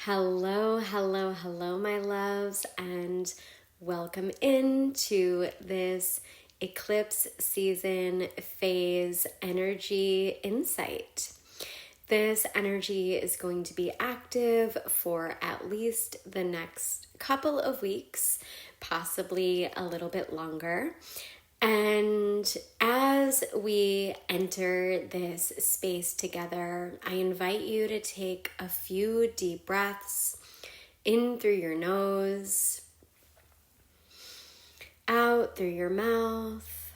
Hello, hello, hello, my loves, and welcome into this eclipse season phase energy insight. This energy is going to be active for at least the next couple of weeks, possibly a little bit longer. And as we enter this space together, I invite you to take a few deep breaths in through your nose, out through your mouth,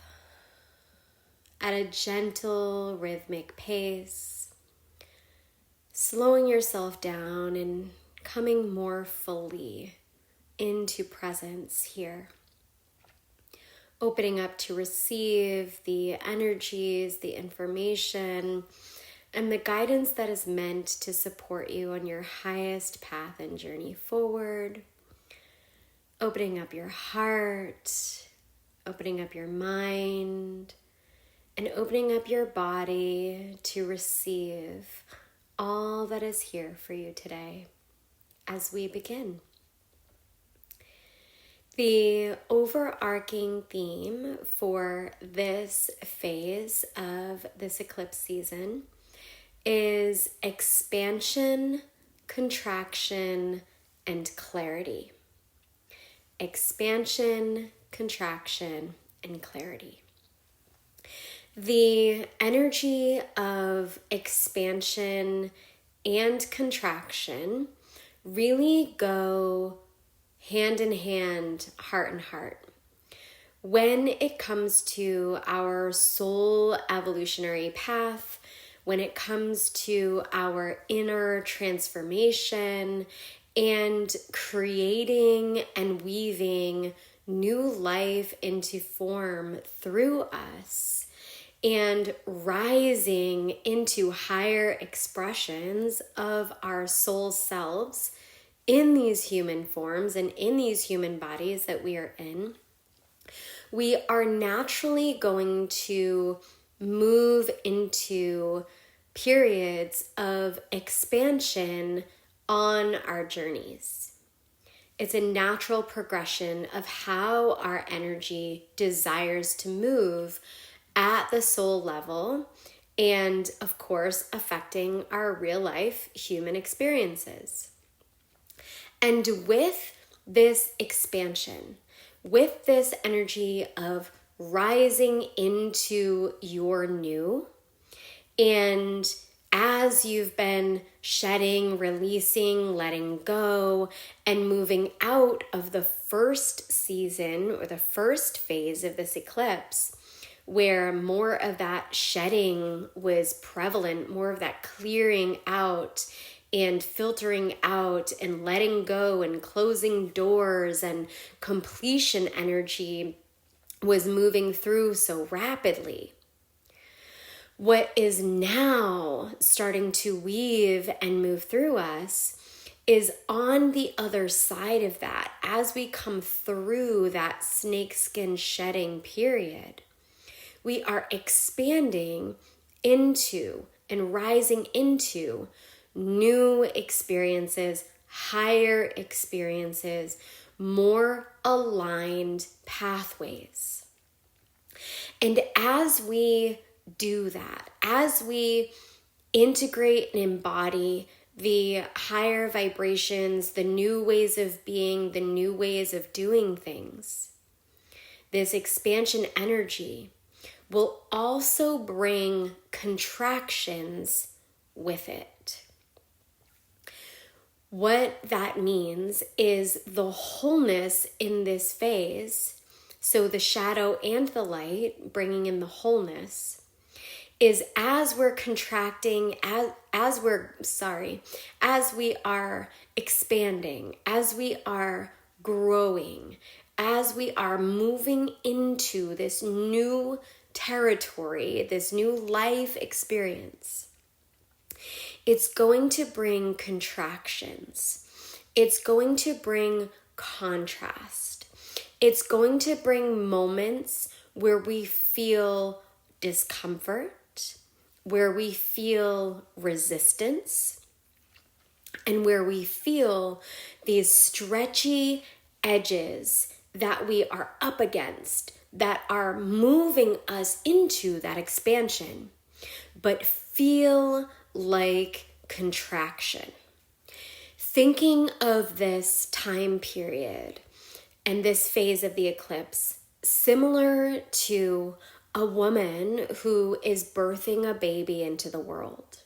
at a gentle rhythmic pace, slowing yourself down and coming more fully into presence here. Opening up to receive the energies, the information, and the guidance that is meant to support you on your highest path and journey forward. Opening up your heart, opening up your mind, and opening up your body to receive all that is here for you today as we begin. The overarching theme for this phase of this eclipse season is expansion, contraction, and clarity. Expansion, contraction, and clarity. The energy of expansion and contraction really go hand in hand, heart in heart. When it comes to our soul evolutionary path, when it comes to our inner transformation and creating and weaving new life into form through us and rising into higher expressions of our soul selves in these human forms and in these human bodies that we are in, we are naturally going to move into periods of expansion on our journeys. It's a natural progression of how our energy desires to move at the soul level and, of course, affecting our real life human experiences. And with this expansion, with this energy of rising into your new, and as you've been shedding, releasing, letting go, and moving out of the first season or the first phase of this eclipse, where more of that shedding was prevalent, more of that clearing out and filtering out and letting go and closing doors and completion energy was moving through so rapidly. What is now starting to weave and move through us is on the other side of that, as we come through that snakeskin shedding period, we are expanding into and rising into new experiences, higher experiences, more aligned pathways. And as we do that, as we integrate and embody the higher vibrations, the new ways of being, the new ways of doing things, this expansion energy will also bring contractions with it. What that means is the wholeness in this phase, so the shadow and the light, bringing in the wholeness, is as we're contracting, as we are expanding, as we are growing, as we are moving into this new territory, this new life experience, it's going to bring contractions. It's going to bring contrast. It's going to bring moments where we feel discomfort, where we feel resistance, and where we feel these stretchy edges that we are up against that are moving us into that expansion, but feel like contraction. Thinking of this time period and this phase of the eclipse similar to a woman who is birthing a baby into the world.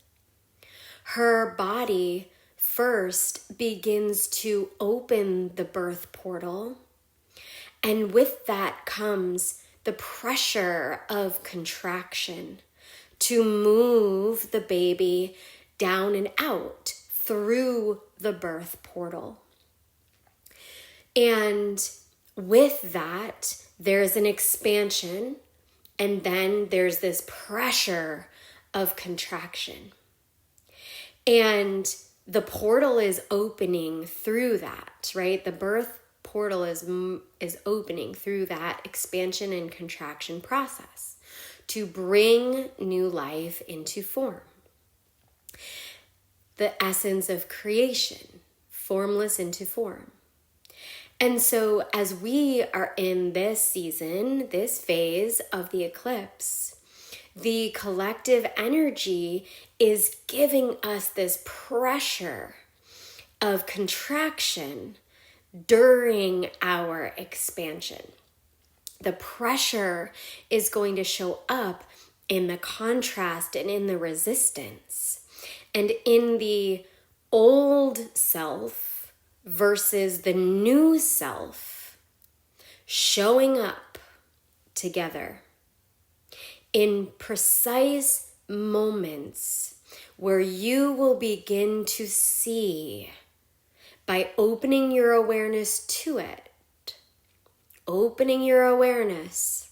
Her body first begins to open the birth portal, and with that comes the pressure of contraction to move the baby down and out through the birth portal. And with that, there's an expansion, and then there's this pressure of contraction. And the portal is opening through that, right? The birth portal is opening through that expansion and contraction process to bring new life into form. The essence of creation, formless into form. And so as we are in this season, this phase of the eclipse, the collective energy is giving us this pressure of contraction during our expansion. The pressure is going to show up in the contrast and in the resistance and in the old self versus the new self showing up together in precise moments where you will begin to see, by opening your awareness to it, opening your awareness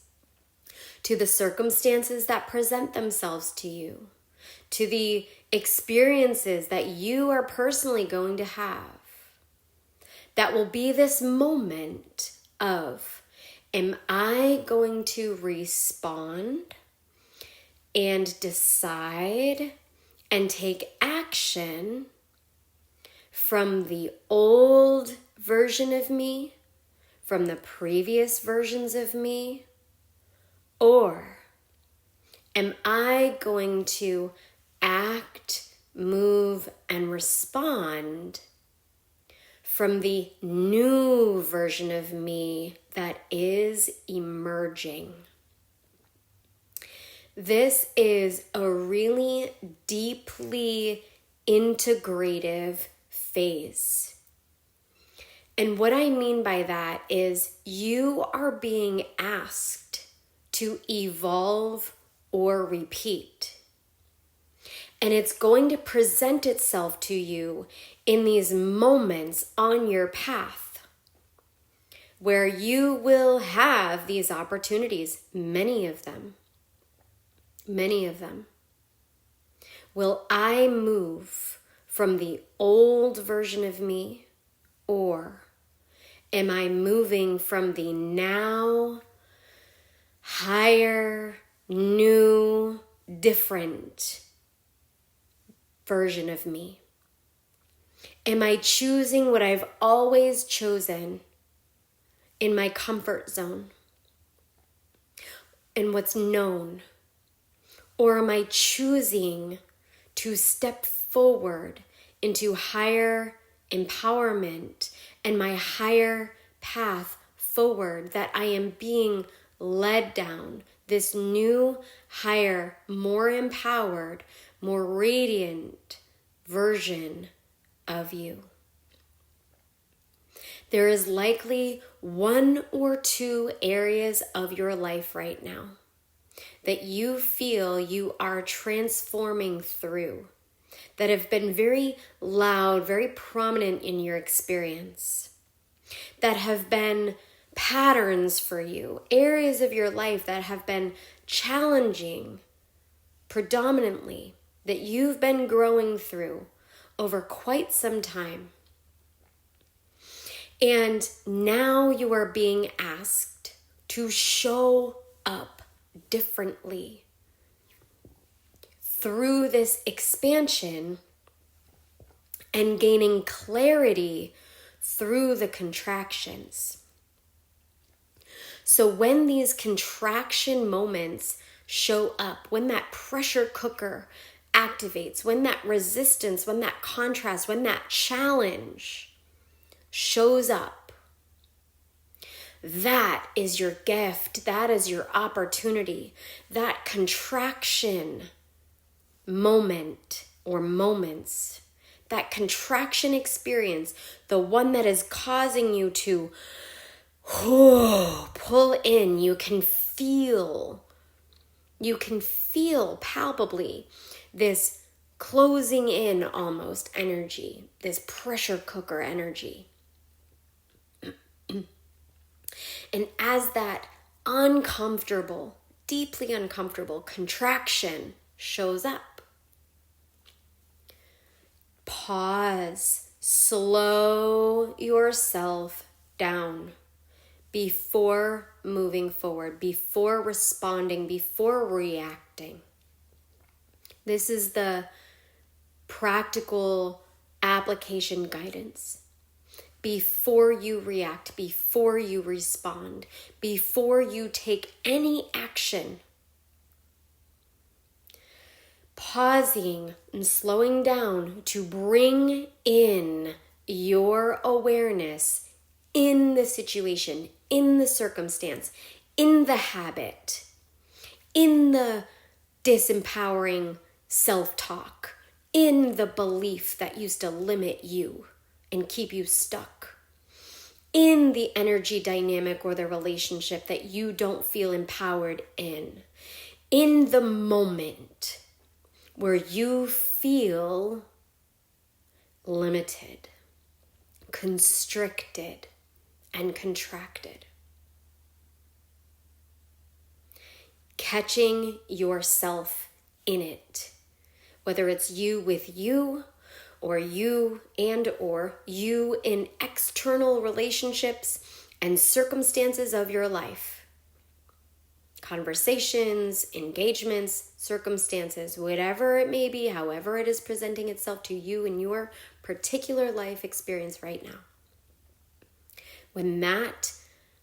to the circumstances that present themselves to you, to the experiences that you are personally going to have, that will be this moment of, am I going to respond and decide and take action from the old version of me, from the previous versions of me, or am I going to act, move, and respond from the new version of me that is emerging? This is a really deeply integrative phase. And what I mean by that is you are being asked to evolve or repeat. And it's going to present itself to you in these moments on your path where you will have these opportunities, many of them. Many of them. Will I move from the old version of me, or am I moving from the now, higher, new, different version of me? Am I choosing what I've always chosen in my comfort zone, in what's known? Or am I choosing to step forward into higher empowerment and my higher path forward that I am being led down, this new, higher, more empowered, more radiant version of you? There is likely one or two areas of your life right now that you feel you are transforming through, that have been very loud, very prominent in your experience, that have been patterns for you, areas of your life that have been challenging predominantly, that you've been growing through over quite some time. And now you are being asked to show up differently through this expansion and gaining clarity through the contractions. So when these contraction moments show up, when that pressure cooker activates, when that resistance, when that contrast, when that challenge shows up, that is your gift. That is your opportunity. That contraction moment or moments, that contraction experience, the one that is causing you to pull in, you can feel palpably this closing in almost energy, this pressure cooker energy. And as that uncomfortable, deeply uncomfortable contraction shows up, pause, slow yourself down before moving forward, before responding, before reacting. This is the practical application guidance. Before you react, before you respond, before you take any action, pausing and slowing down to bring in your awareness in the situation, in the circumstance, in the habit, in the disempowering self-talk, in the belief that used to limit you and keep you stuck, in the energy dynamic or the relationship that you don't feel empowered in the moment where you feel limited, constricted, and contracted. Catching yourself in it, whether it's you with you, or you in external relationships and circumstances of your life. Conversations, engagements, circumstances, whatever it may be, however it is presenting itself to you in your particular life experience right now. When that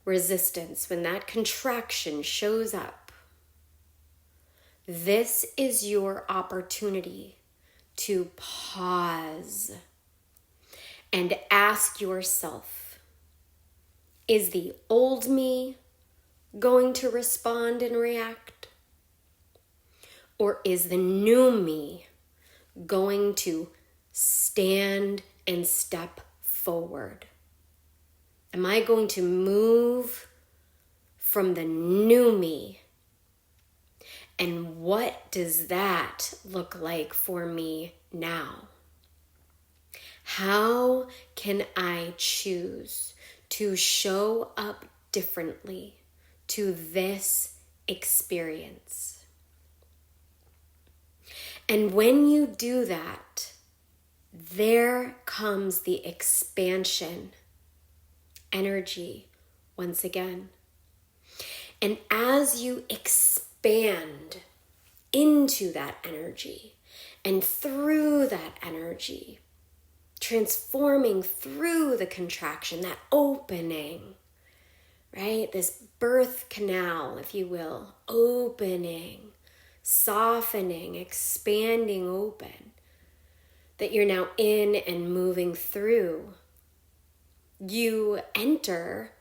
resistance, when that contraction shows up, this is your opportunity to pause and ask yourself, is the old me going to respond and react? Or is the new me going to stand and step forward? Am I going to move from the new me? And what does that look like for me now? How can I choose to show up differently to this experience? And when you do that, there comes the expansion energy once again. And as you expand into that energy and through that energy, transforming through the contraction, that opening, right? This birth canal, if you will, opening, softening, expanding open, that you're now in and moving through. You enter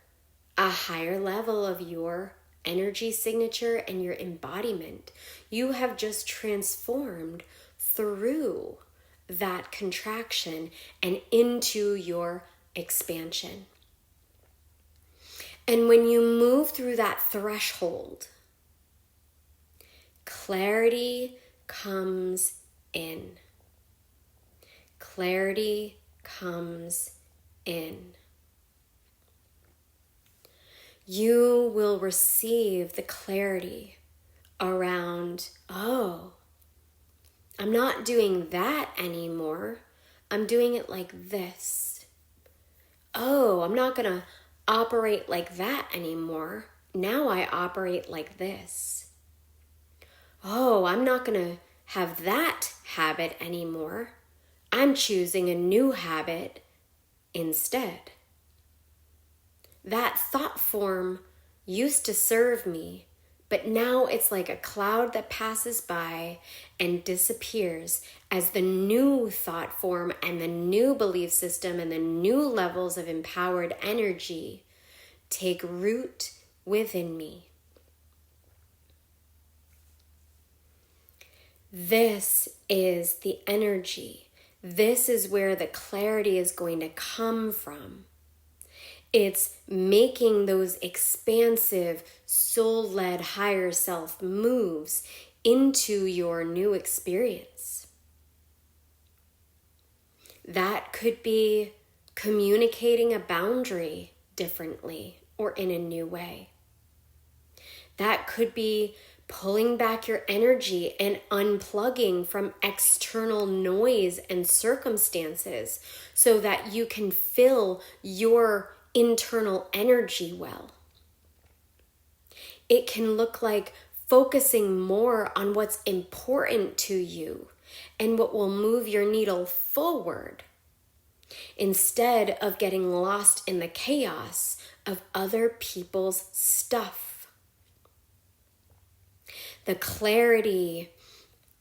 a higher level of your energy signature and your embodiment. You have just transformed through that contraction and into your expansion. And when you move through that threshold, clarity comes in. Clarity comes in. You will receive the clarity around, oh, I'm not doing that anymore. I'm doing it like this. Oh, I'm not going to operate like that anymore. Now I operate like this. Oh, I'm not going to have that habit anymore. I'm choosing a new habit instead. That thought form used to serve me, but now it's like a cloud that passes by and disappears as the new thought form and the new belief system and the new levels of empowered energy take root within me. This is the energy. This is where the clarity is going to come from. It's making those expansive, soul-led higher self moves into your new experience. That could be communicating a boundary differently or in a new way. That could be pulling back your energy and unplugging from external noise and circumstances so that you can fill your internal energy well. It can look like focusing more on what's important to you and what will move your needle forward instead of getting lost in the chaos of other people's stuff. The clarity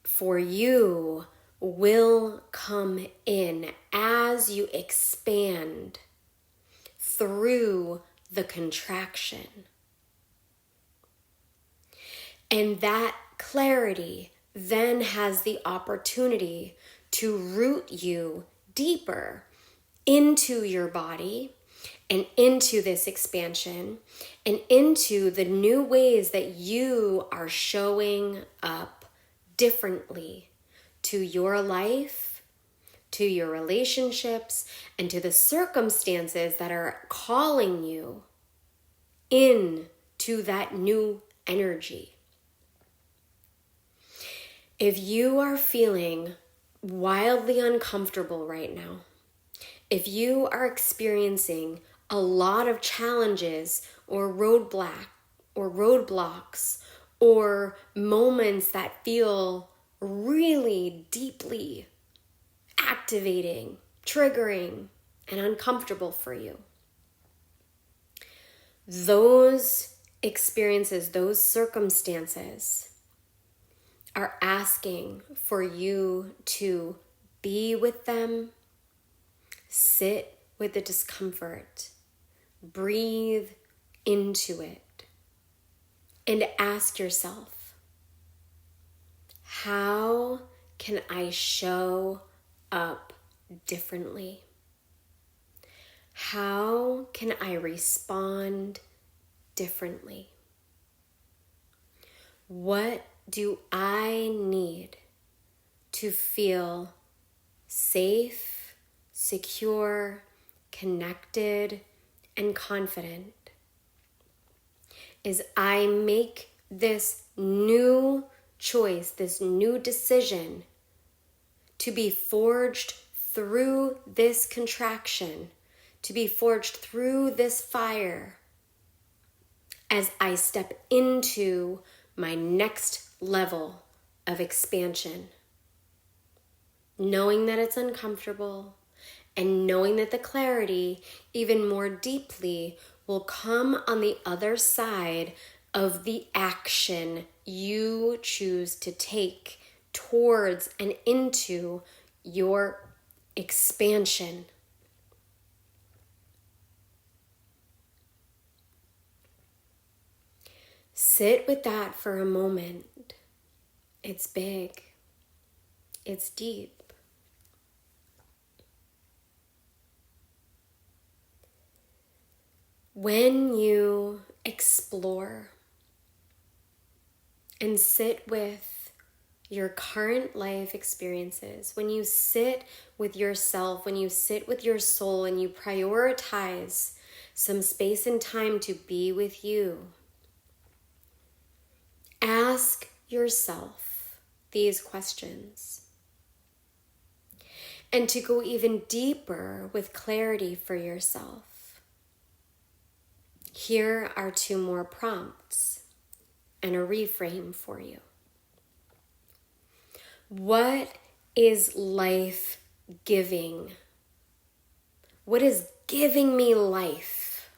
for you will come in as you expand through the contraction. And that clarity then has the opportunity to root you deeper into your body and into this expansion and into the new ways that you are showing up differently to your life, to your relationships, and to the circumstances that are calling you into that new energy. If you are feeling wildly uncomfortable right now, if you are experiencing a lot of challenges or roadblocks or moments that feel really deeply activating, triggering, and uncomfortable for you, those experiences, those circumstances are asking for you to be with them, sit with the discomfort, breathe into it, and ask yourself, how can I show up differently? How can I respond differently? What do I need to feel safe, secure, connected, and confident as I make this new choice, this new decision to be forged through this contraction, to be forged through this fire as I step into my next level of expansion. Knowing that it's uncomfortable and knowing that the clarity even more deeply will come on the other side of the action you choose to take towards and into your expansion. Sit with that for a moment. It's big. It's deep. When you explore and sit with your current life experiences, when you sit with yourself, when you sit with your soul and you prioritize some space and time to be with you, ask yourself these questions. And to go even deeper with clarity for yourself, here are 2 more prompts and a reframe for you. What is life giving? What is giving me life?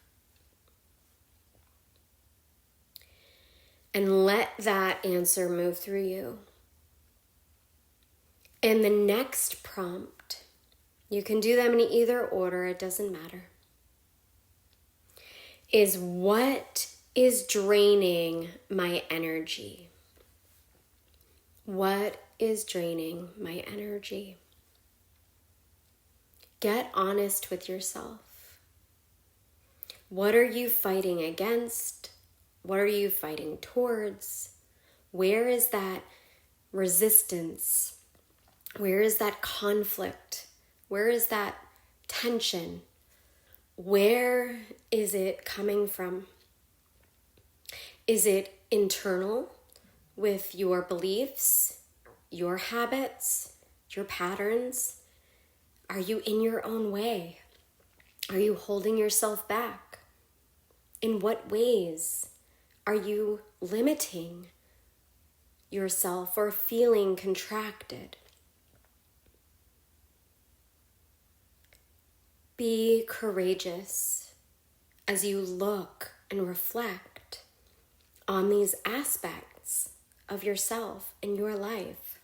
And let that answer move through you. And the next prompt, you can do them in either order, it doesn't matter, is what is draining my energy? What is draining my energy? Get honest with yourself. What are you fighting against? What are you fighting towards? Where is that resistance? Where is that conflict? Where is that tension? Where is it coming from? Is it internal with your beliefs, your habits, your patterns? Are you in your own way? Are you holding yourself back? In what ways are you limiting yourself or feeling contracted? Be courageous as you look and reflect on these aspects of yourself and your life.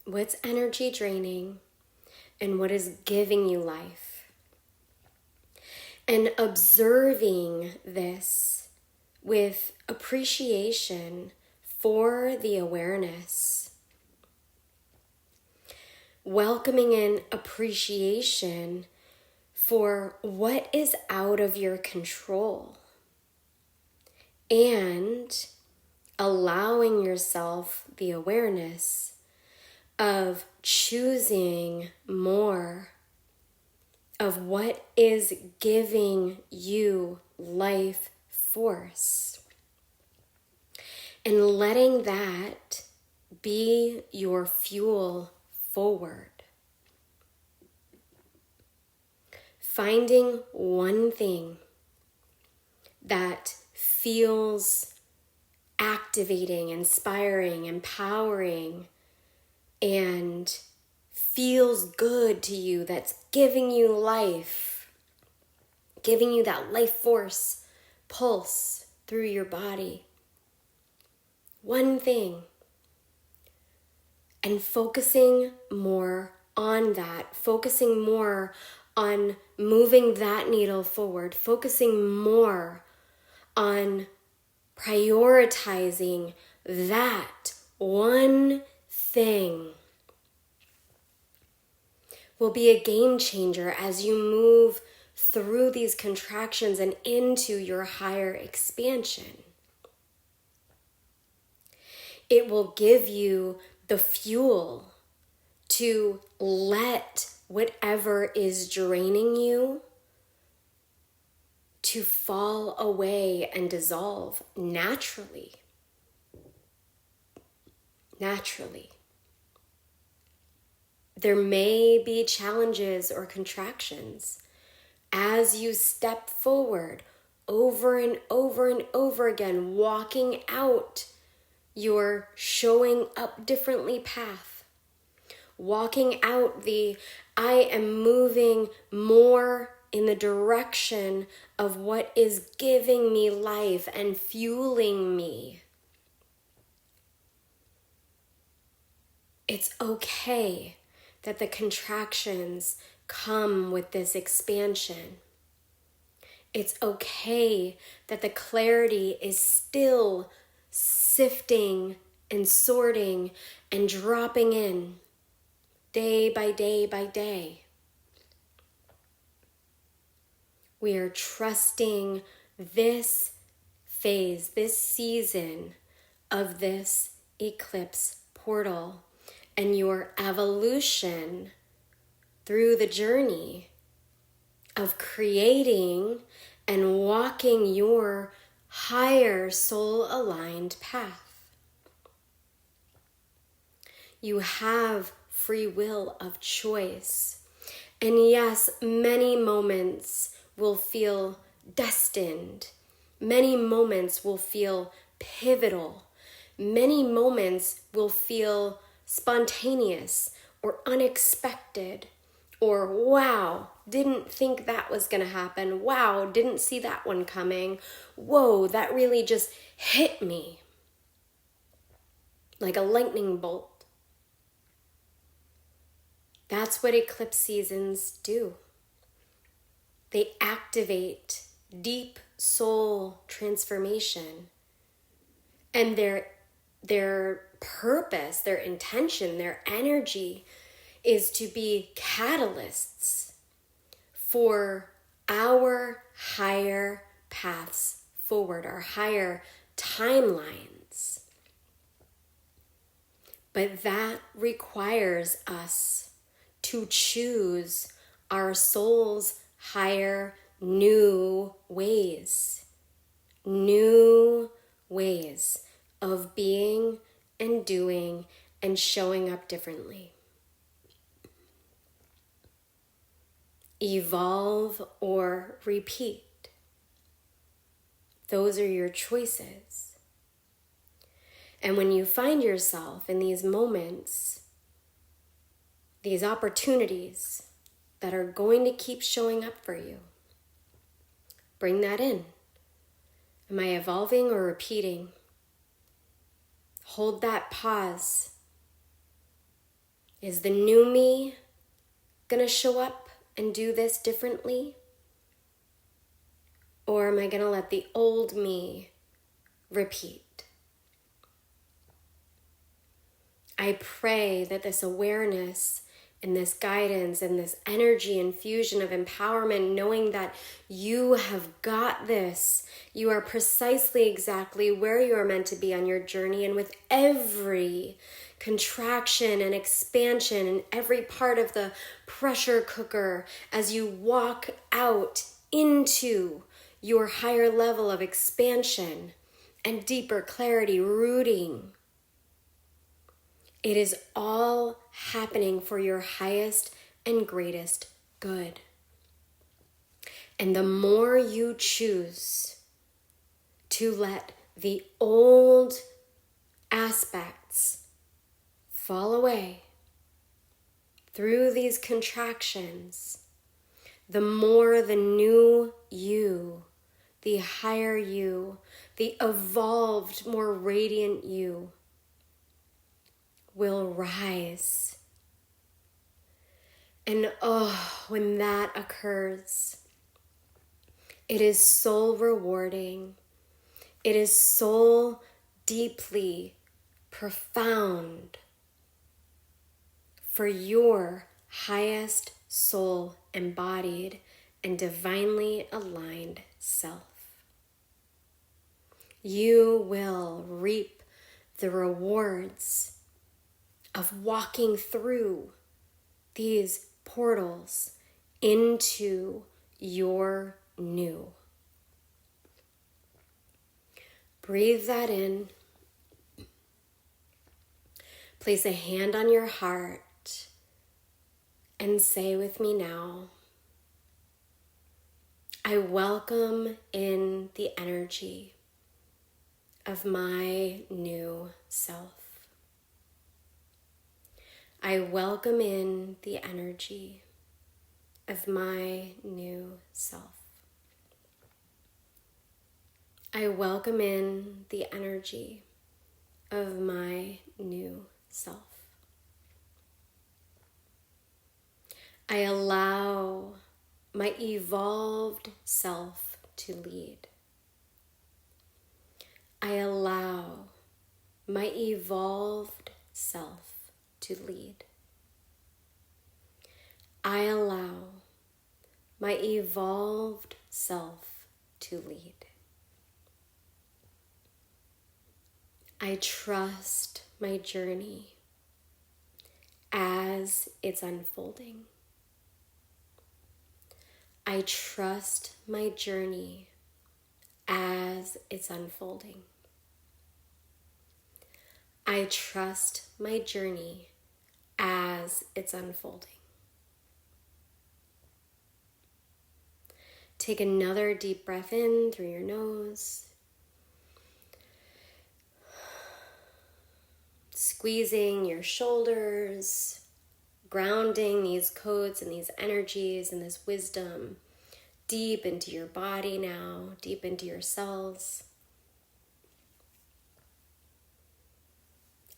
What's energy draining and what is giving you life? And observing this with appreciation for the awareness. Welcoming in appreciation for what is out of your control. And allowing yourself the awareness of choosing more of what is giving you life force. And letting that be your fuel forward. Finding one thing that feels activating, inspiring, empowering, and feels good to you, that's giving you life, giving you that life force pulse through your body. One thing. And focusing more on that, focusing more on moving that needle forward, focusing more on prioritizing that one thing will be a game changer as you move through these contractions and into your higher expansion. It will give you the fuel to let whatever is draining you to fall away and dissolve naturally. Naturally. There may be challenges or contractions as you step forward over and over and over again, walking out your showing up differently path, walking out the I am moving more in the direction of what is giving me life and fueling me. It's okay that the contractions come with this expansion. It's okay that the clarity is still sifting and sorting and dropping in day by day by day. We are trusting this phase, this season of this eclipse portal and your evolution through the journey of creating and walking your higher soul-aligned path. You have free will of choice. And yes, many moments will feel destined. Many moments will feel pivotal. Many moments will feel spontaneous or unexpected, or wow, didn't think that was going to happen. Wow, didn't see that one coming. Whoa, that really just hit me like a lightning bolt. That's what eclipse seasons do. They activate deep soul transformation. And their purpose, their intention, their energy is to be catalysts for our higher paths forward, our higher timelines. But that requires us to choose our soul's higher new ways of being and doing and showing up differently. Evolve or repeat. Those are your choices. And when you find yourself in these moments, these opportunities that are going to keep showing up for you, bring that in. Am I evolving or repeating? Hold that pause. Is the new me going to show up and do this differently? Or am I going to let the old me repeat? I pray that this awareness and this guidance and this energy infusion of empowerment, knowing that you have got this, you are precisely exactly where you are meant to be on your journey, and with every contraction and expansion and every part of the pressure cooker as you walk out into your higher level of expansion and deeper clarity, rooting. It is all happening for your highest and greatest good. And the more you choose to let the old aspects fall away through these contractions, the more the new you, the higher you, the evolved, more radiant you will rise. And when that occurs, it is so rewarding. It is so deeply profound for your highest soul embodied and divinely aligned self. You will reap the rewards of walking through these portals into your new. Breathe that in. Place a hand on your heart and say with me now, I welcome in the energy of my new self. I welcome in the energy of my new self. I welcome in the energy of my new self. I allow my evolved self to lead. I allow my evolved self to lead. I allow my evolved self to lead. I trust my journey as it's unfolding. I trust my journey as it's unfolding. I trust my journey as it's unfolding. Take another deep breath in through your nose. Squeezing your shoulders, grounding these codes and these energies and this wisdom deep into your body now, deep into your cells.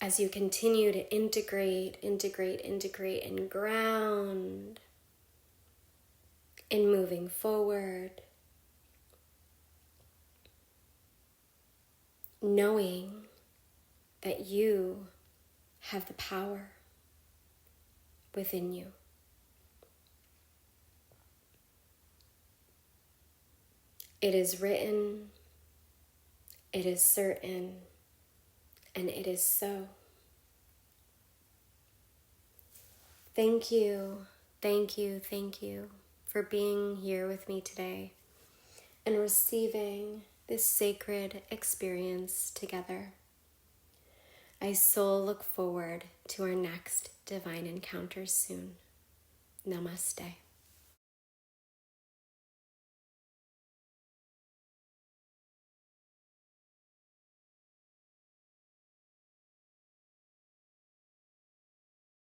As you continue to integrate, and ground in moving forward, knowing that you have the power within you. It is written, it is certain, and it is so. Thank you for being here with me today and receiving this sacred experience together. I so look forward to our next divine encounters soon. Namaste.